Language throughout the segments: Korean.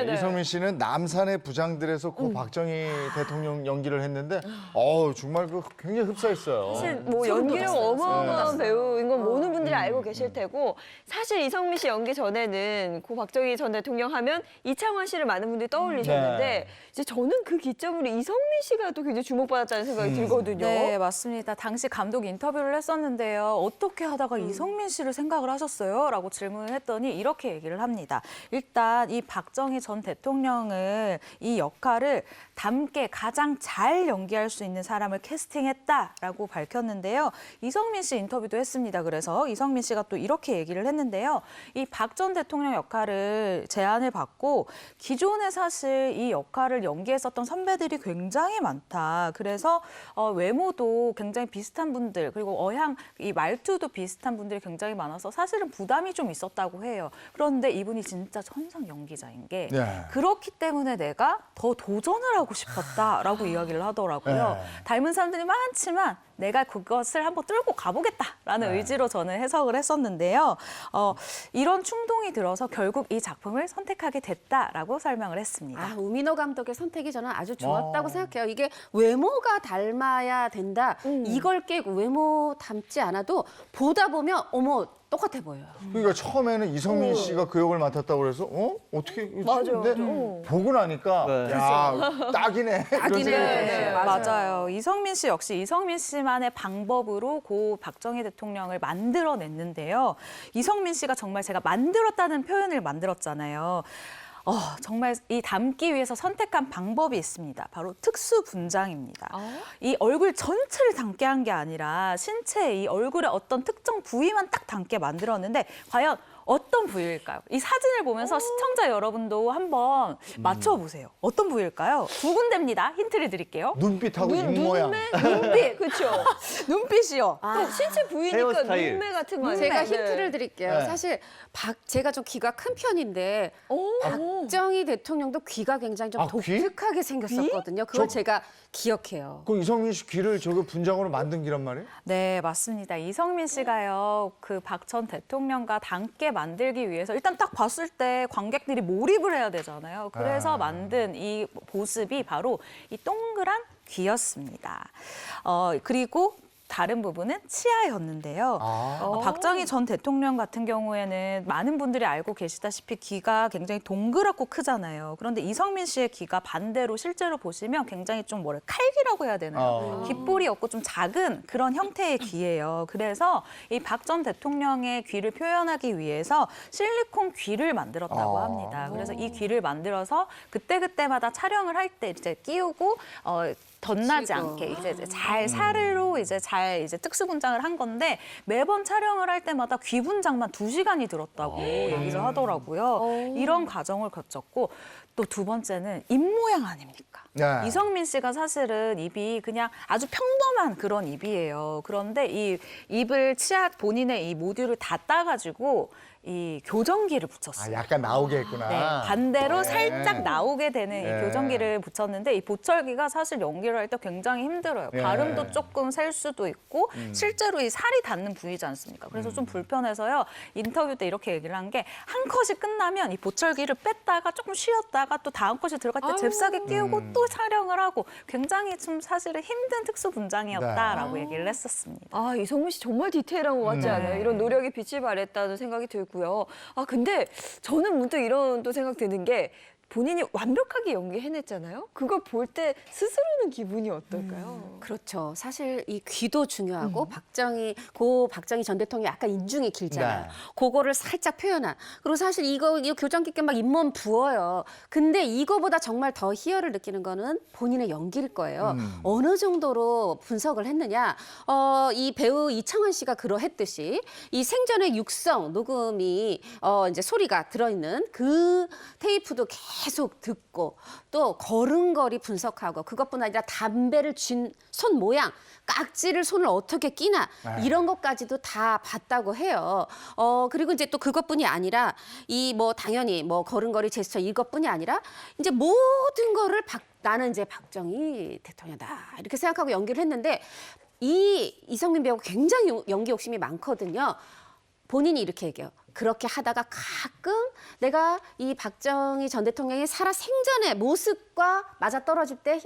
네. 이성민 씨는 남산의 부장들에서 고 박정희 대통령 연기를 했는데, 정말 굉장히 흡사했어요. 사실 뭐 연기력 어마어마한 배우인 건 모든 분들이 알고 계실 테고, 사실 이성민 씨 연기 전에는 고 박정희 전 대통령 하면 이창화 씨를 많은 분들이 떠올리셨는데 네. 이제 저는 그 기점으로 이성민 씨가 또 굉장히 주목받았다는 생각이 들거든요. 네, 맞습니다. 당시 감독 인터뷰를 했었는데요. 어떻게 하다가 이성민 씨를 생각을 하셨어요? 라고 질문을 했더니 이렇게 얘기를 합니다. 일단 이 박정희 전 대통령을 이 역할을 닮게 가장 잘 연기할 수 있는 사람을 캐스팅했다라고 밝혔는데요. 이성민 씨 인터뷰도 했습니다. 그래서 이성민 씨가 또 이렇게 얘기를 했는데요. 이 박 전 대통령 역할을 제안을 받고 기존에 사실 이 역할을 연기했었던 선배들이 굉장히 많다. 그래서 외모도 굉장히 비슷한 분들, 그리고 어향, 이 말투도 비슷한 분들이 굉장히 많아서 사실은 부담이 좀 있었다고 해요. 그런데 이분이 진짜 천상 연기자인 게 네. 그렇기 때문에 내가 더 도전을 하고 싶었다라고 이야기를 하더라고요. 네. 닮은 사람들이 많지만 내가 그것을 한번 뚫고 가보겠다라는 의지로 저는 해석을 했었는데요. 이런 충동이 들어서 결국 이 작품을 선택하게 됐다라고 설명을 했습니다. 우민호 감독의 선택이 저는 아주 좋았다고 생각해요. 이게 외모가 닮아야 된다. 이걸 깨고 외모 닮지 않아도 보다 보면 어머 똑같아 보여요. 그러니까 처음에는 이성민 씨가 그 역을 맡았다고 그래서 어떻게 맞아요, 근데 맞아요. 보고 나니까 네. 야 딱이네. 그런 생각이 네, 들었어요. 맞아요. 이성민 씨 역시 이성민 씨만의 방법으로 고 박정희 대통령을 만들어냈는데요. 이성민 씨가 정말 제가 만들었다는 표현을 만들었잖아요. 정말 이 닮기 위해서 선택한 방법이 있습니다. 바로 특수 분장입니다. 이 얼굴 전체를 닮게 한 게 아니라 신체 이 얼굴의 어떤 특정 부위만 딱 닮게 만들었는데 과연 어떤 부위일까요? 이 사진을 보면서 시청자 여러분도 한번 맞춰보세요. 어떤 부위일까요? 두 군데입니다. 힌트를 드릴게요. 눈빛하고 입 모양. 눈빛, 그렇죠. 눈빛이요. 또 신체 부위니까 헤어스타일. 눈매 같은 거 아니에요? 제가 네. 힌트를 드릴게요. 네. 사실 제가 좀 귀가 큰 편인데 박정희 대통령도 귀가 굉장히 좀 귀? 독특하게 생겼었거든요. 그걸 제가 기억해요. 그 이성민 씨 귀를 저거 분장으로 만든 귀란 말이에요? 네, 맞습니다. 이성민 씨가요, 그 박 전 대통령과 닮게 만들기 위해서 일단 딱 봤을 때 관객들이 몰입을 해야 되잖아요. 그래서 만든 이 모습이 바로 이 동그란 귀였습니다. 그리고 다른 부분은 치아였는데요. 박정희 전 대통령 같은 경우에는 많은 분들이 알고 계시다시피 귀가 굉장히 동그랗고 크잖아요. 그런데 이성민 씨의 귀가 반대로 실제로 보시면 굉장히 좀 칼귀라고 해야 되나요? 귓볼이 없고 좀 작은 그런 형태의 귀예요. 그래서 이 박 전 대통령의 귀를 표현하기 위해서 실리콘 귀를 만들었다고 합니다. 그래서 이 귀를 만들어서 그때그때마다 촬영을 할 때 이제 끼우고 덧나지 않게 이제 잘 사르로 이제 잘 특수 분장을 한 건데 매번 촬영을 할 때마다 귀 분장만 2시간이 들었다고 얘기를 하더라고요. 이런 과정을 거쳤고 또 두 번째는 입 모양 아닙니까? 네. 이성민 씨가 사실은 입이 그냥 아주 평범한 그런 입이에요. 그런데 이 입을 본인의 이 모듈을 다 따가지고 이 교정기를 붙였어요. 약간 나오게 했구나. 네, 반대로 네. 살짝 나오게 되는 네. 이 교정기를 붙였는데 이 보철기가 사실 연기를 할 때 굉장히 힘들어요. 네. 발음도 조금 셀 수도 있고 실제로 이 살이 닿는 부위지 않습니까? 그래서 좀 불편해서요. 인터뷰 때 이렇게 얘기를 한 게 한 컷이 끝나면 이 보철기를 뺐다가 조금 쉬었다가 또 다음 컷이 들어갈 때 잽싸게 끼우고 또 촬영을 하고 굉장히 좀 사실은 힘든 특수 분장이었다라고 얘기를 했었습니다. 이성민 씨 정말 디테일한 것 같지 않아요? 이런 노력이 빛을 발했다는 생각이 들고요. 근데 저는 문득 이런 또 생각 드는 게 본인이 완벽하게 연기해냈잖아요. 그걸 볼 때 스스로는 기분이 어떨까요? 그렇죠. 사실 이 귀도 중요하고 고 박정희 전 대통령이 약간 인중이 길잖아요. 네. 그거를 살짝 표현한. 그리고 사실 이거 교정기 때 막 잇몸 부어요. 근데 이거보다 정말 더 희열을 느끼는 거는 본인의 연기일 거예요. 어느 정도로 분석을 했느냐. 이 배우 이창환 씨가 그러했듯이 이 생전에 육성 녹음이 이제 소리가 들어있는 그 테이프도 계속 듣고 또 걸음걸이 분석하고 그것뿐 아니라 담배를 쥔 손 모양, 깍지를 손을 어떻게 끼나 이런 것까지도 다 봤다고 해요. 그리고 이제 또 그것뿐이 아니라 당연히 걸음걸이 제스처 이것뿐이 아니라 이제 모든 거를 나는 이제 박정희 대통령이다 이렇게 생각하고 연기를 했는데 이성민 배우가 굉장히 연기 욕심이 많거든요. 본인이 이렇게 얘기해요. 그렇게 하다가 가끔 내가 이 박정희 전 대통령이 살아 생전의 모습과 맞아떨어질 때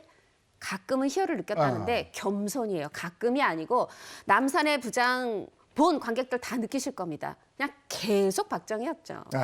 가끔은 희열을 느꼈다는데 겸손이에요. 가끔이 아니고 남산의 부장 본 관객들 다 느끼실 겁니다. 그냥 계속 박정희였죠. 네.